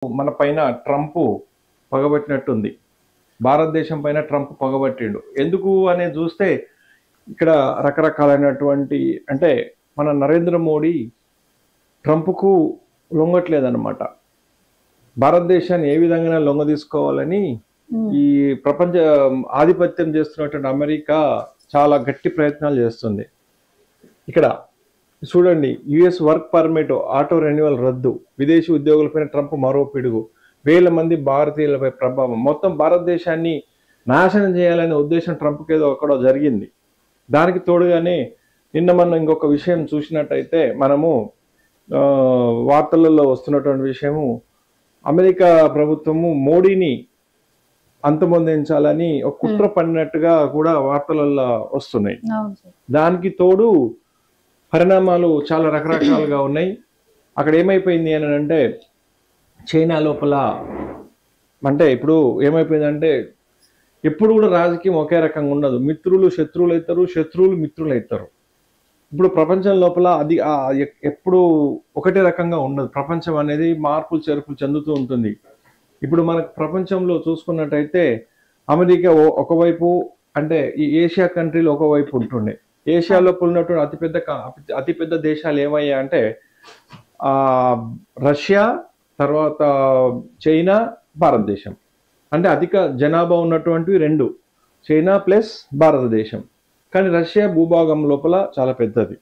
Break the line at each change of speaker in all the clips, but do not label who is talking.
మన పైన ట్రంప్ పగబట్టినట్టుంది. భారతదేశం పైన ట్రంప్ పగబట్టిండు. ఎందుకు అనేది చూస్తే ఇక్కడ రకరకాలైనటువంటి అంటే మన నరేంద్ర మోడీ ట్రంప్కు లొంగట్లేదన్నమాట. భారతదేశాన్ని ఏ విధంగా లొంగ తీసుకోవాలని ఈ ప్రపంచ ఆధిపత్యం చేస్తున్నటువంటి అమెరికా చాలా గట్టి ప్రయత్నాలు చేస్తుంది. ఇక్కడ చూడండి, US work permit auto renewal రద్దు, విదేశీ ఉద్యోగులపైన ట్రంప్ మరో పిడుగు, వేల మంది భారతీయులపై ప్రభావం, మొత్తం భారతదేశాన్ని నాశనం చేయాలనే ఉద్దేశం ట్రంప్కి ఏదో అక్కడ జరిగింది. దానికి తోడుగానే నిన్న మనం ఇంకొక విషయం చూసినట్టయితే మనము వార్తలలో వస్తున్నటువంటి విషయము, అమెరికా ప్రభుత్వము మోడీని అంతమొందించాలని ఒక కుట్ర పడినట్టుగా కూడా వార్తలలో వస్తున్నాయి. దానికి తోడు పరిణామాలు చాలా రకరకాలుగా ఉన్నాయి. అక్కడ ఏమైపోయింది అని అంటే చైనా లోపల అంటే ఇప్పుడు ఏమైపోయిందంటే ఎప్పుడు కూడా రాజకీయం ఒకే రకంగా ఉండదు. మిత్రులు శత్రువులు అవుతారు, శత్రువులు మిత్రులు అవుతారు. ఇప్పుడు ప్రపంచం లోపల అది ఎప్పుడు ఒకటే రకంగా ఉండదు. ప్రపంచం అనేది మార్పులు చేర్పులు చెందుతూ ఉంటుంది. ఇప్పుడు మనకు ప్రపంచంలో చూసుకున్నట్టయితే అమెరికా ఒకవైపు అంటే ఈ ఏషియా కంట్రీలు ఒకవైపు ఉంటుండే. ఏషియాలో ఉన్నటువంటి అతిపెద్ద దేశాలు ఏమయ్యా అంటే రష్యా, తర్వాత చైనా, భారతదేశం. అంటే అధిక జనాభా ఉన్నటువంటివి రెండు, చైనా ప్లస్ భారతదేశం. కానీ రష్యా భూభాగం లోపల చాలా పెద్దది,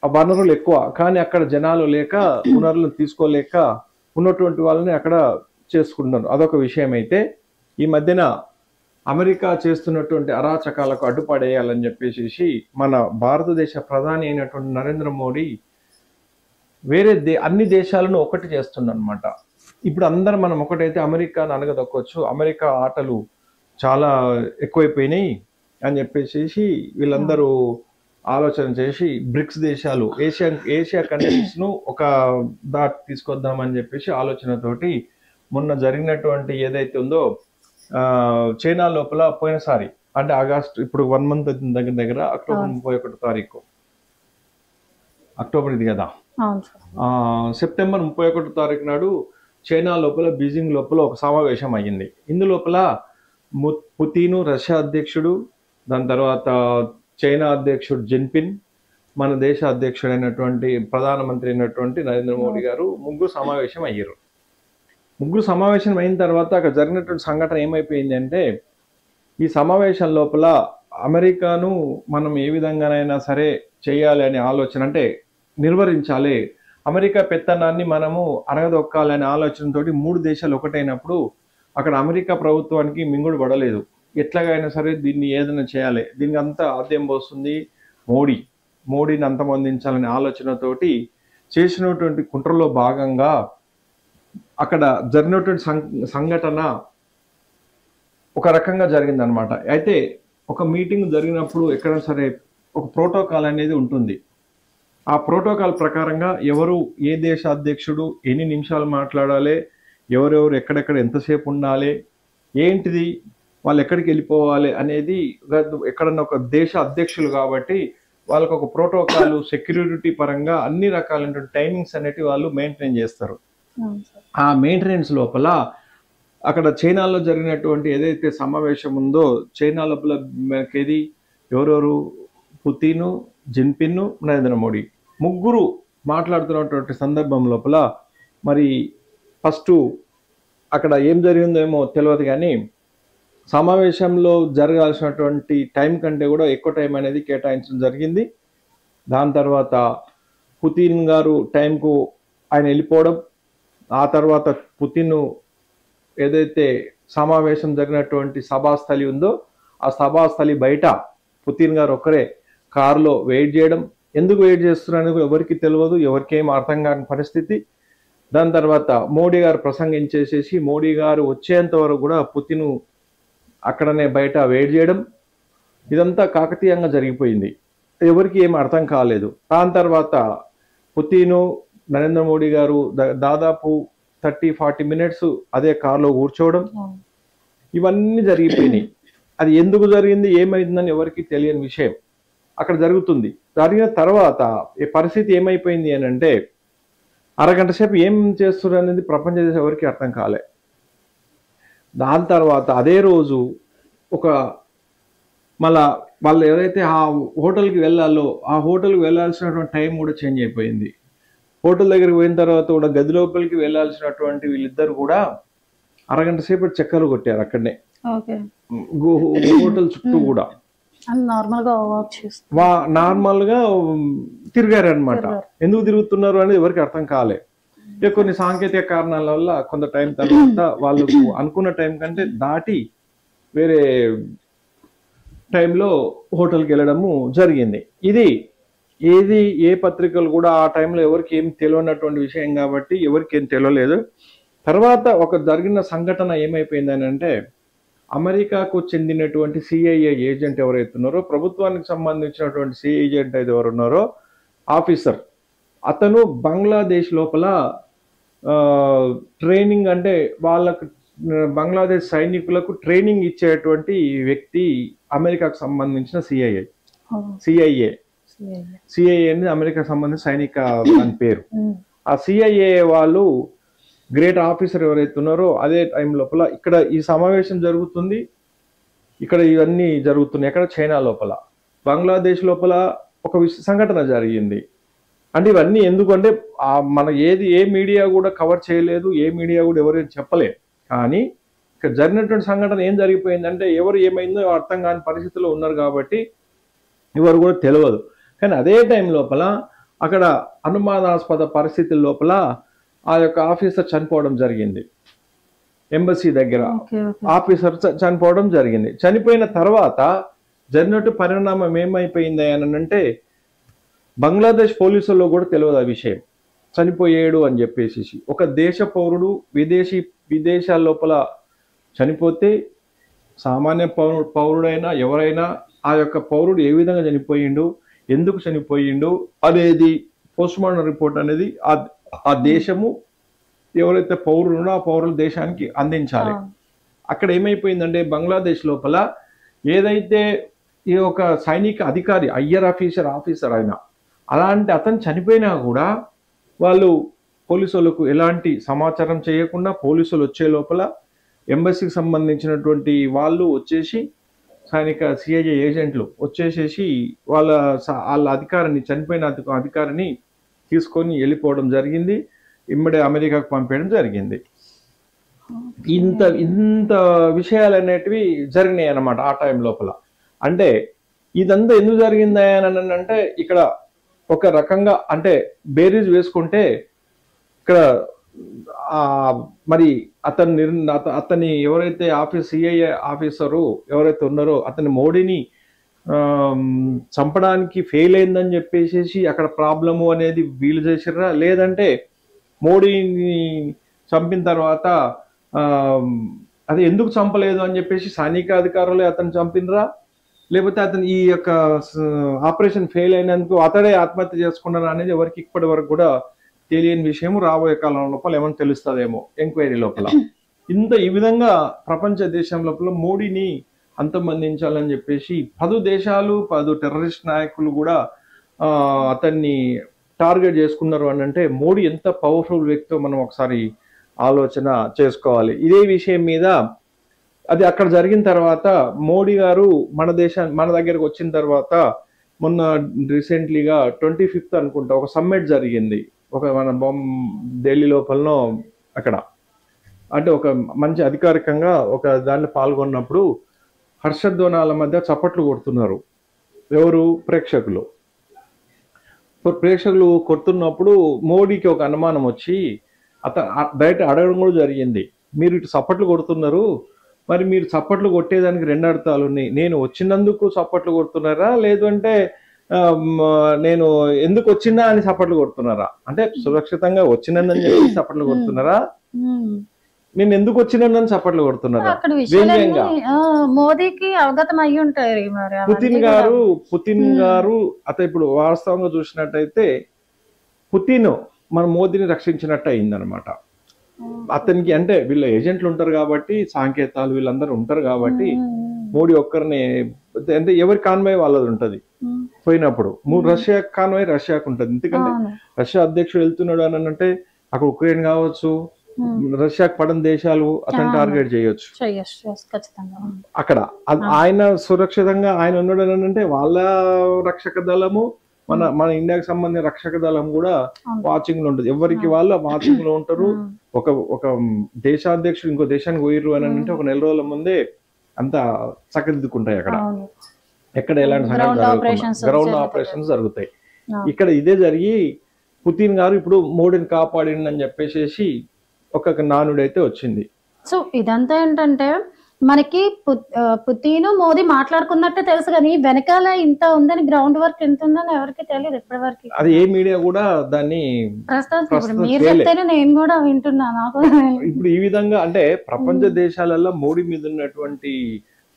ఆ వనరులు ఎక్కువ, కానీ అక్కడ జనాలు లేక వనరులను తీసుకోలేక ఉన్నటువంటి వాళ్ళని అక్కడ చేసుకుంటున్నారు. అదొక విషయం. అయితే ఈ మధ్యన అమెరికా చేస్తున్నటువంటి అరాచకాలకు అడ్డుపడేయాలని చెప్పేసి మన భారతదేశ ప్రధాని అయినటువంటి నరేంద్ర మోడీ వేరే అన్ని దేశాలను ఒకటి చేస్తుందన్నమాట. ఇప్పుడు అందరం మనం ఒకటైతే అమెరికాను అనగదొక్కొచ్చు, అమెరికా ఆటలు చాలా ఎక్కువైపోయినాయి అని చెప్పేసి వీళ్ళందరూ ఆలోచన చేసి బ్రిక్స్ దేశాలు ఏషియా కంట్రీస్ ను ఒక దాటి తీసుకొద్దామని చెప్పేసి ఆలోచనతోటి మొన్న జరిగినటువంటి ఏదైతే ఉందో చైనా లోపల పోయినసారి అంటే ఆగస్టు, ఇప్పుడు 1 month దగ్గర అక్టోబర్ 31వ తారీఖు, అక్టోబర్ ఇది కదా, సెప్టెంబర్ 31వ తారీఖు నాడు చైనా లోపల బీజింగ్ లోపల ఒక సమావేశం అయ్యింది. ఇందులోపల పుతిన్ రష్యా అధ్యక్షుడు, దాని తర్వాత చైనా అధ్యక్షుడు జిన్పిన్, మన దేశ అధ్యక్షుడైనటువంటి ప్రధానమంత్రి అయినటువంటి నరేంద్ర మోడీ గారు ముగ్గురు సమావేశం అయ్యారు. ముగ్గురు సమావేశం అయిన తర్వాత అక్కడ జరిగినటువంటి సంఘటన ఏమైపోయింది అంటే ఈ సమావేశం లోపల అమెరికాను మనం ఏ విధంగానైనా సరే చేయాలి అనే ఆలోచన, అంటే నిర్వహించాలి, అమెరికా పెత్తనాన్ని మనము అరగదొక్కాలనే ఆలోచనతోటి 3 దేశాలు ఒకటైనప్పుడు అక్కడ అమెరికా ప్రభుత్వానికి మింగుడు పడలేదు. ఎట్లాగైనా సరే దీన్ని ఏదైనా చేయాలి, దీనికి అంతా ఆద్యం పోస్తుంది మోడీని అంతమొందించాలనే ఆలోచనతోటి చేసినటువంటి కుట్రలో భాగంగా అక్కడ జరిగినటువంటి సంఘటన ఒక రకంగా జరిగిందనమాట. అయితే ఒక మీటింగ్ జరిగినప్పుడు ఎక్కడైనా సరే ఒక ప్రోటోకాల్ అనేది ఉంటుంది. ఆ ప్రోటోకాల్ ప్రకారంగా ఎవరు ఏ దేశ అధ్యక్షుడు ఎన్ని నిమిషాలు మాట్లాడాలి, ఎవరెవరు ఎక్కడెక్కడ ఎంతసేపు ఉండాలి, ఏంటిది వాళ్ళు ఎక్కడికి వెళ్ళిపోవాలి అనేది ఎక్కడన్నా ఒక దేశ అధ్యక్షులు కాబట్టి వాళ్ళకు ఒక ప్రోటోకాల్, సెక్యూరిటీ పరంగా అన్ని రకాలైనటువంటి టైమింగ్స్ అనేవి వాళ్ళు మెయింటైన్ చేస్తారు. ఆ మెయింటెనెన్స్ లోపల అక్కడ చైనాలో జరిగినటువంటి ఏదైతే సమావేశం ఉందో చైనా లోపల మనకేది ఎవరెవరు పుతిన్, జిన్పిన్, నరేంద్ర మోడీ ముగ్గురు మాట్లాడుతున్నటువంటి సందర్భం లోపల మరి ఫస్ట్ అక్కడ ఏం జరిగిందేమో తెలియదు, కానీ సమావేశంలో జరగాల్సినటువంటి టైం కంటే కూడా ఎక్కువ టైం అనేది కేటాయించడం జరిగింది. దాని తర్వాత పుతిన్ గారు టైంకు ఆయన వెళ్ళిపోవడం, ఆ తర్వాత పుతిన్ ఏదైతే సమావేశం జరిగినటువంటి సభాస్థలి ఉందో ఆ సభాస్థలి బయట పుతిన్ గారు ఒక్కరే కారులో వెయిట్ చేయడం. ఎందుకు వెయిట్ చేస్తున్నారని ఎవరికి తెలియదు, ఎవరికేం అర్థం కాని పరిస్థితి. దాని తర్వాత మోడీ గారు ప్రసంగించేసేసి మోడీ గారు వచ్చేంత వరకు కూడా పుతిన్ అక్కడనే బయట వెయిట్ చేయడం. ఇదంతా కాకతీయంగా జరిగిపోయింది, ఎవరికి ఏం అర్థం కాలేదు. దాని తర్వాత పుతిన్ నరేంద్ర మోడీ గారు దాదాపు 30-40 minutes అదే కారులో కూర్చోవడం, ఇవన్నీ జరిగిపోయినాయి. అది ఎందుకు జరిగింది, ఏమైందని ఎవరికి తెలియని విషయం అక్కడ జరుగుతుంది. జరిగిన తర్వాత ఈ పరిస్థితి ఏమైపోయింది అని అంటే అరగంట సేపు ఏం చేస్తున్నారు అనేది ప్రపంచ దేశం ఎవరికి అర్థం కాలే. దాని తర్వాత అదే రోజు ఒక మళ్ళా వాళ్ళు ఎవరైతే ఆ హోటల్కి వెళ్ళాలో ఆ హోటల్కి వెళ్ళాల్సినటువంటి టైం కూడా చేంజ్ అయిపోయింది. హోటల్ దగ్గరికి పోయిన తర్వాత కూడా గది లోపలికి వెళ్ళాల్సినటువంటి వీళ్ళిద్దరు కూడా అరగంట సేపు చక్కర్లు కొట్టారు అక్కడనే హోటల్ చుట్టూ కూడా నార్మల్ గా తిరిగారు అనమాట. ఎందుకు తిరుగుతున్నారు అనేది ఎవరికి అర్థం కాలే. ఇక కొన్ని సాంకేతిక కారణాల వల్ల కొంత టైం తర్వాత వాళ్ళకు అనుకున్న టైం కంటే దాటి వేరే టైంలో హోటల్కి వెళ్ళడము జరిగింది. ఏది ఏ పత్రికలు కూడా ఆ టైంలో ఎవరికి ఏం తెలియనటువంటి విషయం కాబట్టి ఎవరికి ఏం తెలియలేదు. తర్వాత ఒక జరిగిన సంఘటన ఏమైపోయిందని అంటే, అమెరికాకు చెందినటువంటి సిఐఏ ఏజెంట్ ఎవరైతే ఉన్నారో, ప్రభుత్వానికి సంబంధించినటువంటి సిఐ ఏజెంట్ అయితే ఎవరు ఉన్నారో ఆఫీసర్, అతను బంగ్లాదేశ్ లోపల ట్రైనింగ్ అంటే వాళ్ళకు బంగ్లాదేశ్ సైనికులకు ట్రైనింగ్ ఇచ్చేటువంటి వ్యక్తి అమెరికాకు సంబంధించిన సిఐఏ అనేది అమెరికాకు సంబంధించిన సైనిక దాని పేరు. ఆ సిఐఏ వాళ్ళు గ్రేట్ ఆఫీసర్ ఎవరైతే ఉన్నారో అదే టైం లోపల ఇక్కడ ఈ సమావేశం జరుగుతుంది, ఇక్కడ ఇవన్నీ జరుగుతున్నాయి. ఎక్కడ చైనా లోపల, బంగ్లాదేశ్ లోపల ఒక సంఘటన జరిగింది. అంటే ఇవన్నీ ఎందుకంటే మన ఏ మీడియా కూడా కవర్ చేయలేదు, ఏ మీడియా కూడా ఎవరు చెప్పలేదు. కానీ ఇక్కడ జరిగినటువంటి సంఘటన ఏం జరిగిపోయిందంటే ఎవరు ఏమైందో అర్థం కాని పరిస్థితుల్లో ఉన్నారు కాబట్టి ఎవరు కూడా తెలియదు. కానీ అదే టైం లోపల అక్కడ అనుమానాస్పద పరిస్థితుల లోపల ఆ యొక్క ఆఫీసర్ చనిపోవడం జరిగింది. ఎంబసీ దగ్గర ఆఫీసర్ చనిపోవడం జరిగింది. చనిపోయిన తర్వాత జరిగినట్టు పరిణామం ఏమైపోయింది అని అంటే, బంగ్లాదేశ్ పోలీసుల్లో కూడా తెలియదు ఆ విషయం, చనిపోయాడు అని చెప్పేసి. ఒక దేశ పౌరుడు విదేశాల లోపల చనిపోతే సామాన్య పౌరుడైనా ఎవరైనా ఆ యొక్క పౌరుడు ఏ విధంగా చనిపోయిండు, ఎందుకు చనిపోయిండు అనేది పోస్ట్మార్టం రిపోర్ట్ అనేది ఆ దేశము ఎవరైతే పౌరులు ఉన్నారో ఆ పౌరులు దేశానికి అందించాలి. అక్కడ ఏమైపోయిందంటే బంగ్లాదేశ్ లోపల ఏదైతే ఈ ఒక సైనిక అధికారి ఆఫీసర్ అయినా అలాంటి అతను చనిపోయినా కూడా వాళ్ళు పోలీసులకు ఎలాంటి సమాచారం చేయకుండా పోలీసులు వచ్చే లోపల ఎంబసీకి సంబంధించినటువంటి వాళ్ళు వచ్చేసి సైనిక సిఐఏ ఏజెంట్లు వచ్చేసేసి వాళ్ళ అధికారిని చనిపోయిన అధికారిని తీసుకొని వెళ్ళిపోవడం జరిగింది. ఇమ్మడే అమెరికాకు పంపేయడం జరిగింది. ఇంత విషయాలు అనేటివి జరిగినాయి అన్నమాట ఆ టైం లోపల. అంటే ఇదంతా ఎందుకు జరిగిందా అని అంటే, ఇక్కడ ఒక రకంగా అంటే బేరీజ్ వేసుకుంటే ఇక్కడ మరి అతని ఎవరైతే సిఐఏ ఆఫీసరు ఎవరైతే ఉన్నారో అతని మోడీని చంపడానికి ఫెయిల్ అయిందని చెప్పేసి అక్కడ ప్రాబ్లము అనేది వీలు చేసిర్రా, లేదంటే మోడీని చంపిన తర్వాత అది ఎందుకు చంపలేదు అని చెప్పేసి సైనిక అధికారులే అతను చంపినరా, లేకపోతే అతను ఈ యొక్క ఆపరేషన్ ఫెయిల్ అయినందుకు అతడే ఆత్మహత్య చేసుకున్నారా అనేది ఎవరికి ఇప్పటి వరకు కూడా తెలియని విషయం. రాబోయే కాలం లోపల ఏమైనా తెలుస్తుందేమో ఎంక్వైరీ లోపల. ఈ విధంగా ప్రపంచ దేశం లోపల మోడీని అంతమందించాలని చెప్పేసి 10 దేశాలు 10 టెర్రరిస్ట్ నాయకులు కూడా అతన్ని టార్గెట్ చేసుకున్నారు అని అంటే మోడీ ఎంత పవర్ఫుల్ వ్యక్తో మనం ఒకసారి ఆలోచన చేసుకోవాలి. ఇదే విషయం మీద అది అక్కడ జరిగిన తర్వాత మోడీ గారు మన దగ్గరకు వచ్చిన తర్వాత మొన్న రీసెంట్లీగా 25th అనుకుంటా ఒక సమ్మిట్ జరిగింది. మన ఢిల్లీ లోపలనో అక్కడ అంటే ఒక మంచి అధికారికంగా ఒక దాంట్లో పాల్గొన్నప్పుడు హర్షధ్వానాల మధ్య చప్పట్లు కొడుతున్నారు ఎవరు ప్రేక్షకులు కొడుతున్నప్పుడు మోడీకి ఒక అనుమానం వచ్చి బయట అడగడం కూడా జరిగింది. మీరు ఇటు చప్పట్లు కొడుతున్నారు, మరి మీరు చప్పట్లు కొట్టేదానికి 2 అర్థాలు ఉన్నాయి. నేను వచ్చినందుకు చప్పట్లు కొడుతున్నారా, లేదు అంటే నేను ఎందుకు వచ్చినా అని చప్పట్లు కొడుతున్నారా, అంటే సురక్షితంగా వచ్చినందని చెప్పి చప్పట్లు కొడుతున్నారా, నేను ఎందుకు వచ్చినానని చప్పట్లు కొడుతున్నారా.
మోదీకి అవగతం అయ్యి ఉంటాయి.
పుతిన్ గారు అతను ఇప్పుడు వాస్తవంగా చూసినట్టయితే పుతిన్ మన మోదీని రక్షించినట్టు అయిందనమాట. అతనికి అంటే వీళ్ళ ఏజెంట్లు ఉంటారు కాబట్టి, సాంకేతాలు వీళ్ళందరూ ఉంటారు కాబట్టి మోడీ ఒక్కరిని అంటే ఎవరి కాన్వాయ్ వాళ్ళది ఉంటది. పోయినప్పుడు రష్యా కాన్వాయ్ రష్యాకు ఉంటది. ఎందుకంటే రష్యా అధ్యక్షుడు వెళ్తున్నాడు అని అంటే అక్కడ ఉక్రెయిన్ కావచ్చు, రష్యాకు పడని దేశాలు అతను టార్గెట్ చేయొచ్చు అక్కడ. ఆయన సురక్షితంగా ఆయన ఉన్నాడు అని అంటే వాళ్ళ రక్షక దళము మన ఇండియాకి సంబంధించిన రక్షక దళం కూడా వాచింగ్ లో ఉంటుంది. ఎవరికి వాళ్ళు వాచింగ్ లో ఉంటారు. ఒక దేశాధ్యక్షుడు ఇంకో దేశానికి పోయిర్రు అని అంటే ఒక 4 రోజుల ముందే అంతా చక్కదిద్దుకుంటాయి అక్కడ. ఎక్కడ ఎలాంటి గ్రౌండ్ ఆపరేషన్స్ జరుగుతాయి. ఇక్కడ ఇదే జరిగి పుతిన్ గారు ఇప్పుడు మోడీని కాపాడిండి అని చెప్పేసి ఒక నానుడు అయితే వచ్చింది.
సో ఇదంతా ఏంటంటే మనకి పుతిన్ మోదీ మాట్లాడుకున్నట్టే తెలుసు కానీ వెనకాల ఇంత ఉందని, గ్రౌండ్ వర్క్ ఎంత ఉందని ఎవరికి తెలియదు ఇప్పటి వరకు.
అది ఏ మీడియా కూడా దాన్ని
మీరు చెప్తేనే నేను కూడా వింటున్నా. నాకు
ఇప్పుడు ఈ విధంగా అంటే ప్రపంచ దేశాలలో మోడీ మీద ఉన్నటువంటి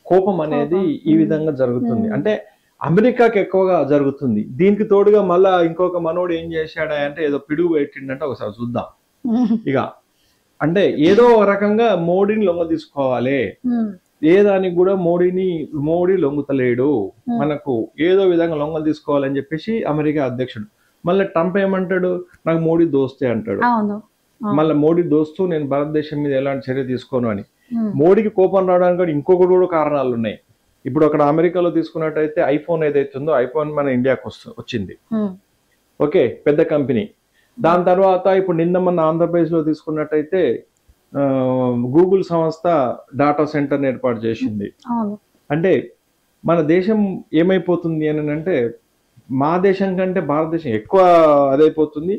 కోపం అనేది ఈ విధంగా జరుగుతుంది. అంటే అమెరికాకి ఎక్కువగా జరుగుతుంది. దీనికి తోడుగా మళ్ళా ఇంకొక మనోడు ఏం చేశాడా అంటే ఏదో పిడుగు పెట్టిండంటే ఒకసారి చూద్దాం. ఇక అంటే ఏదో రకంగా మోడీని లొంగ తీసుకోవాలి, ఏ దానికి కూడా మోడీ లొంగుతలేడు, మనకు ఏదో విధంగా లొంగ తీసుకోవాలని చెప్పేసి అమెరికా అధ్యక్షుడు. మళ్ళీ ట్రంప్ ఏమంటాడు, నాకు మోడీ దోస్తే అంటాడు. మళ్ళీ మోడీ దోస్తూ నేను భారతదేశం మీద ఎలాంటి చర్య తీసుకోను అని. మోడీకి కోపం రావడానికి కూడా ఇంకొకటి కూడా కారణాలు ఉన్నాయి. ఇప్పుడు అక్కడ అమెరికాలో తీసుకున్నట్టయితే ఐఫోన్ ఏదైతే ఉందో ఐఫోన్ మన ఇండియాకి వచ్చింది. ఓకే, పెద్ద కంపెనీ. దాని తర్వాత ఇప్పుడు నిన్న మన ఆంధ్రప్రదేశ్ లో తీసుకున్నట్టయితే గూగుల్ సంస్థ డాటా సెంటర్ ఏర్పాటు చేసింది. అంటే మన దేశం ఏమైపోతుంది అని అంటే మా దేశం కంటే భారతదేశం ఎక్కువ అదైపోతుంది.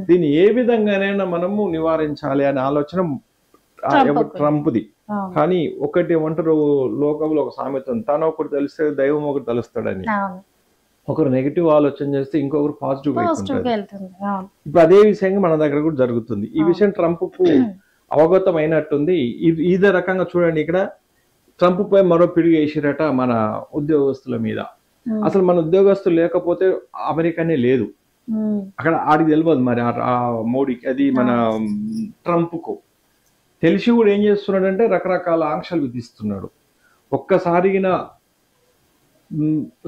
దీన్ని ఏ విధంగానైనా మనము నివారించాలి అనే ఆలోచన ట్రంప్ది. కానీ ఒకటి ఏమంటారు లోకంలో ఒక సామెత ఉంది, తను ఒకటి తెలిస్తే దైవం ఒకటి తెలుస్తాడని. ఒకరు నెగిటివ్ ఆలోచన చేస్తే ఇంకొకరు పాజిటివ్ వెళ్తుంది. ఇప్పుడు అదే విషయంగా మన దగ్గర కూడా జరుగుతుంది. ఈ విషయం ట్రంప్ కు అవగతం అయినట్టుంది. ఇదే రకంగా చూడండి, ఇక్కడ ట్రంప్ పై మరో పిడుగు వేసిరట మన ఉద్యోగస్తుల మీద. అసలు మన ఉద్యోగస్తులు లేకపోతే అమెరికానే లేదు. అక్కడ ఆడికి తెలియదు మరి ఆ మోడీకి, అది మన ట్రంప్ కు తెలిసి కూడా ఏం చేస్తున్నాడు అంటే రకరకాల ఆంక్షలు విధిస్తున్నాడు. ఒక్కసారిగిన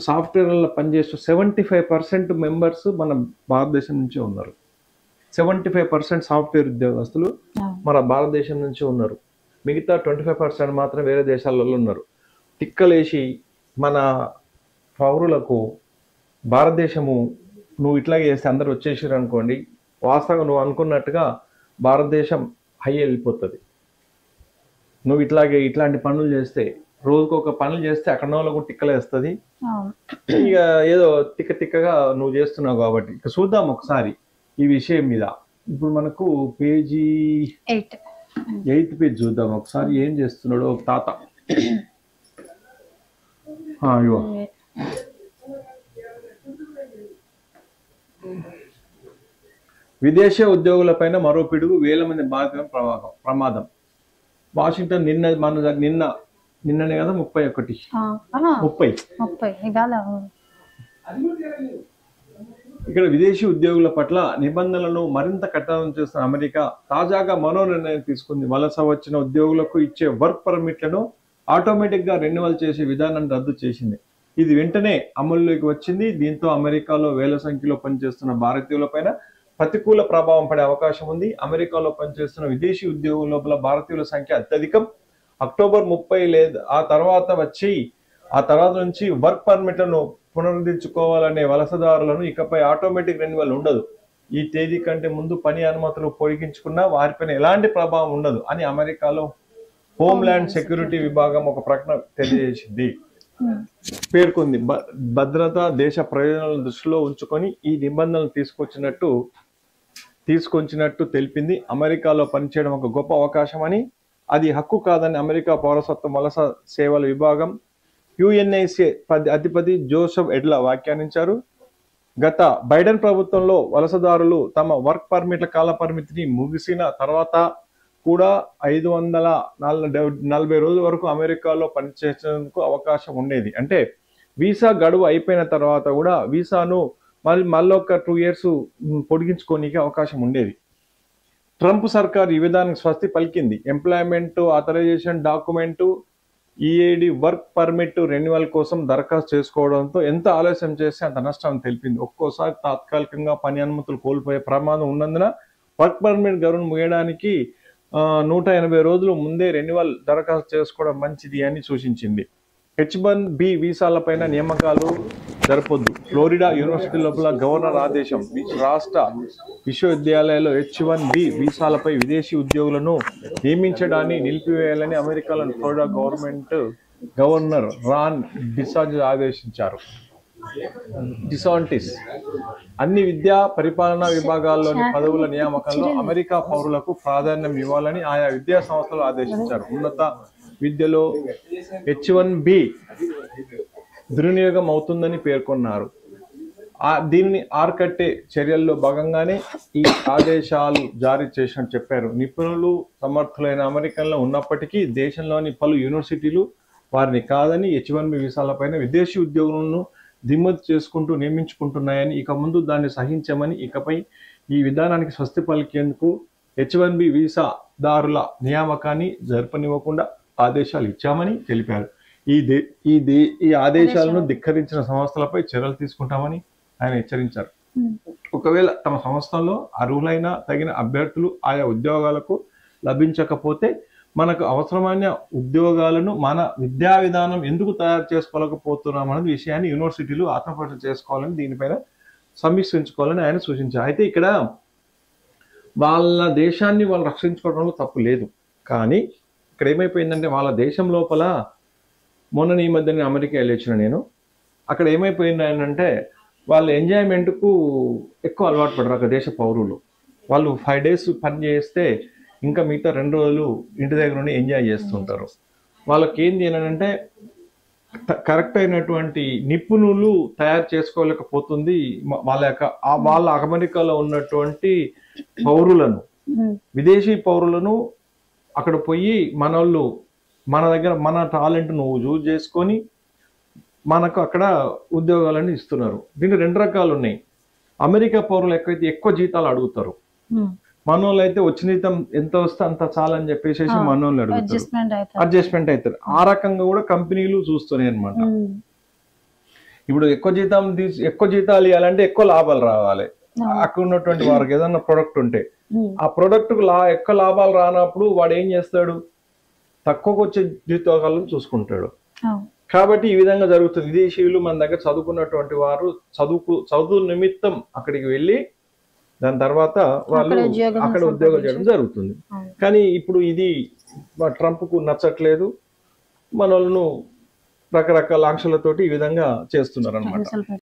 సాఫ్ట్వేర్లలో పనిచేస్తూ 75% మెంబర్స్ మన భారతదేశం నుంచే ఉన్నారు. 75% సాఫ్ట్వేర్ ఉద్యోగస్తులు మన భారతదేశం నుంచి ఉన్నారు. మిగతా 25% మాత్రం వేరే దేశాలలో ఉన్నారు. తిక్కలేసి మన పౌరులకు భారతదేశము నువ్వు ఇట్లాగే చేస్తే అందరు వచ్చేసారు అనుకోండి, వాస్తవంగా నువ్వు అనుకున్నట్టుగా భారతదేశం హై వెళ్ళిపోతుంది. నువ్వు ఇట్లాంటి పనులు చేస్తే, రోజుకు ఒక పనులు చేస్తే అక్కడ వాళ్ళకు తిక్కలేస్తుంది. ఇక ఏదో తిక్కగా నువ్వు చేస్తున్నావు కాబట్టి ఇక చూద్దాం ఒకసారి ఈ విషయం మీద. ఇప్పుడు మనకు పేజీ 8th పేజ్ చూద్దాం ఒకసారి ఏం చేస్తున్నాడో ఒక తాత. ఇగో విదేశీ ఉద్యోగులపైన మరో పిడుగు, 1000 మంది భారతీయుల ప్రమాదం. వాషింగ్టన్ నిన్ననే కదా 30 ఇక్కడ విదేశీ ఉద్యోగుల పట్ల నిబంధనలను మరింత కఠినం చేస్తున్న అమెరికా తాజాగా మరో నిర్ణయం తీసుకుంది. వలస వచ్చిన ఉద్యోగులకు ఇచ్చే వర్క్ పర్మిట్లను ఆటోమేటిక్ గా రెన్యువల్ చేసే విధానాన్ని రద్దు చేసింది. ఇది వెంటనే అమల్లోకి వచ్చింది. దీంతో అమెరికాలో 1000 సంఖ్యలో పనిచేస్తున్న భారతీయులపైన ప్రతికూల ప్రభావం పడే అవకాశం ఉంది. అమెరికాలో పనిచేస్తున్న విదేశీ ఉద్యోగుల లోపల భారతీయుల సంఖ్య అత్యధికం. అక్టోబర్ 30 లేదా ఆ తర్వాత నుంచి వర్క్ పర్మిట్లను పునరుద్ధరించుకోవాలనే వలసదారులను ఇకపై ఆటోమేటిక్ రెన్యువల్ ఉండదు. ఈ తేదీ కంటే ముందు పని అనుమతులు పొడిగించుకున్నా వారిపైన ఎలాంటి ప్రభావం ఉండదు అని అమెరికాలో హోమ్ల్యాండ్ సెక్యూరిటీ విభాగం ఒక ప్రకటన తెలియజేసింది. పేర్కొంది. భద్రత, దేశ ప్రయోజనాలను దృష్టిలో ఉంచుకొని ఈ నిబంధనలు తీసుకొచ్చినట్టు తెలిపింది. అమెరికాలో పనిచేయడం ఒక గొప్ప అవకాశం అని, అది హక్కు కాదని అమెరికా పౌరసత్వం వలస సేవల విభాగం UNICE అధిపతి జోసెఫ్ ఎడ్లా వ్యాఖ్యానించారు. గత బైడెన్ ప్రభుత్వంలో వలసదారులు తమ వర్క్ పర్మిట్ల కాల పరిమితిని ముగిసిన తర్వాత కూడా 540 రోజుల వరకు అమెరికాలో పనిచేసేందుకు అవకాశం ఉండేది. అంటే వీసా గడువు అయిపోయిన తర్వాత కూడా వీసాను మళ్ళీ ఒక 2 years పొడిగించుకోనికి అవకాశం ఉండేది. ట్రంప్ సర్కార్ ఈ విధానానికి స్వస్తి పలికింది. Employment authorisation document EAD work permit renewal కోసం దరఖాస్తు చేసుకోవడంతో ఎంత ఆలస్యం చేస్తే అంత నష్టం తెలిపింది. ఒక్కోసారి తాత్కాలికంగా పని అనుమతులు కోల్పోయే ప్రమాదం ఉన్నందున వర్క్ పర్మిట్ గడువును ముగియడానికి 180 రోజులు ముందే రెన్యువల్ దరఖాస్తు చేసుకోవడం మంచిది అని సూచించింది. H1B వీసాలపైన నియామకాలు జరపొద్దు. ఫ్లోరిడా యూనివర్సిటీ లోపల గవర్నర్ ఆదేశం. రాష్ట్ర విశ్వవిద్యాలయాల్లో H1B వీసాలపై విదేశీ ఉద్యోగులను నియమించడాన్ని నిలిపివేయాలని అమెరికాలోని ఫ్లోరిడా గవర్నర్ రాన్ డిసాంటిస్ అన్ని విద్యా పరిపాలనా విభాగాల్లోని పదవుల నియామకంలో అమెరికా పౌరులకు ప్రాధాన్యం ఇవ్వాలని ఆయా విద్యా సంస్థలు ఆదేశించారు. ఉన్నత విద్యలో H1B దుర్వినియోగం అవుతుందని పేర్కొన్నారు. దీనిని ఆర్కట్టే చర్యల్లో భాగంగానే ఈ ఆదేశాలు జారీ చేసినట్టు చెప్పారు. నిపుణులు సమర్థులైన అమెరికన్లు ఉన్నప్పటికీ దేశంలోని పలు యూనివర్సిటీలు వారిని కాదని H1B వీసాలపైన విదేశీ ఉద్యోగులను దిమ్మతి చేసుకుంటూ నియమించుకుంటున్నాయని, ఇక ముందు దాన్ని సహించమని, ఇకపై ఈ విధానానికి స్వస్తి పలికేందుకు H1B వీసాదారుల నియామకాన్ని జరపనివ్వకుండా ఆదేశాలు ఇచ్చామని తెలిపారు. ఈ ఆదేశాలను ధిక్కరించిన సంస్థలపై చర్యలు తీసుకుంటామని ఆయన హెచ్చరించారు. ఒకవేళ తమ సంస్థల్లో అర్హులైన తగిన అభ్యర్థులు ఆయా ఉద్యోగాలకు లభించకపోతే మనకు అవసరమైన ఉద్యోగాలను మన విద్యా విధానం ఎందుకు తయారు చేసుకోలేకపోతున్నాం అనే విషయాన్ని యూనివర్సిటీలు ఆత్మపరిశీలన చేసుకోవాలని, దీనిపైన సమీక్షించుకోవాలని ఆయన సూచించారు. అయితే ఇక్కడ వాళ్ళ దేశాన్ని వాళ్ళు రక్షించుకోవడంలో తప్పు లేదు, కానీ ఇక్కడ ఏమైపోయిందంటే వాళ్ళ దేశం లోపల మొన్న ఈ మధ్యనే అమెరికా వెళ్ళొచ్చిన నేను, అక్కడ ఏమైపోయింది అంటే వాళ్ళ ఎంజాయ్మెంట్కు ఎక్కువ అలవాటు పడరు అక్కడ దేశ పౌరులు. వాళ్ళు 5 days పని చేస్తే ఇంకా మిగతా 2 రోజులు ఇంటి దగ్గర నుండి ఎంజాయ్ చేస్తుంటారు. వాళ్ళకి ఏంది అంటే కరెక్ట్ అయినటువంటి నిపుణులు తయారు చేసుకోలేకపోతుంది వాళ్ళ అమెరికాలో ఉన్నటువంటి పౌరులను, విదేశీ పౌరులను అక్కడ పోయి మనోళ్ళు మన దగ్గర మన టాలెంట్ నువ్వు యూజ్ చేసుకొని మనకు అక్కడ ఉద్యోగాలను ఇస్తున్నారు. దీంట్లో 2 రకాలు ఉన్నాయి. అమెరికా పౌరులు ఎక్కువ జీతాలు అడుగుతారు, మనోళ్ళు అయితే వచ్చిన జీతం ఎంత వస్తే అంత చాలని చెప్పేసి మనోళ్ళు అడుగుతారు, అడ్జస్ట్మెంట్ అవుతారు. ఆ రకంగా కూడా కంపెనీలు చూస్తున్నాయి అన్నమాట. ఇప్పుడు ఎక్కువ జీతాలు ఇవ్వాలంటే ఎక్కువ లాభాలు రావాలి. అక్కడ ఉన్నటువంటి వారికి ఏదన్నా ప్రొడక్ట్ ఉంటే ఆ ప్రొడక్ట్ ఎక్కువ లాభాలు రానప్పుడు వాడు ఏం చేస్తాడు, తక్కువకు వచ్చే జీతాలను చూసుకుంటాడు. కాబట్టి ఈ విధంగా జరుగుతుంది. విదేశీయులు మన దగ్గర చదువుకున్నటువంటి వారు చదువు నిమిత్తం అక్కడికి వెళ్ళి దాని తర్వాత వాళ్ళు అక్కడ ఉద్యోగం చేయడం జరుగుతుంది. కానీ ఇప్పుడు ఇది ట్రంప్కు నచ్చట్లేదు, మన వాళ్ళను రకరకాల ఆంక్షలతోటి ఈ విధంగా చేస్తున్నారు అన్నమాట.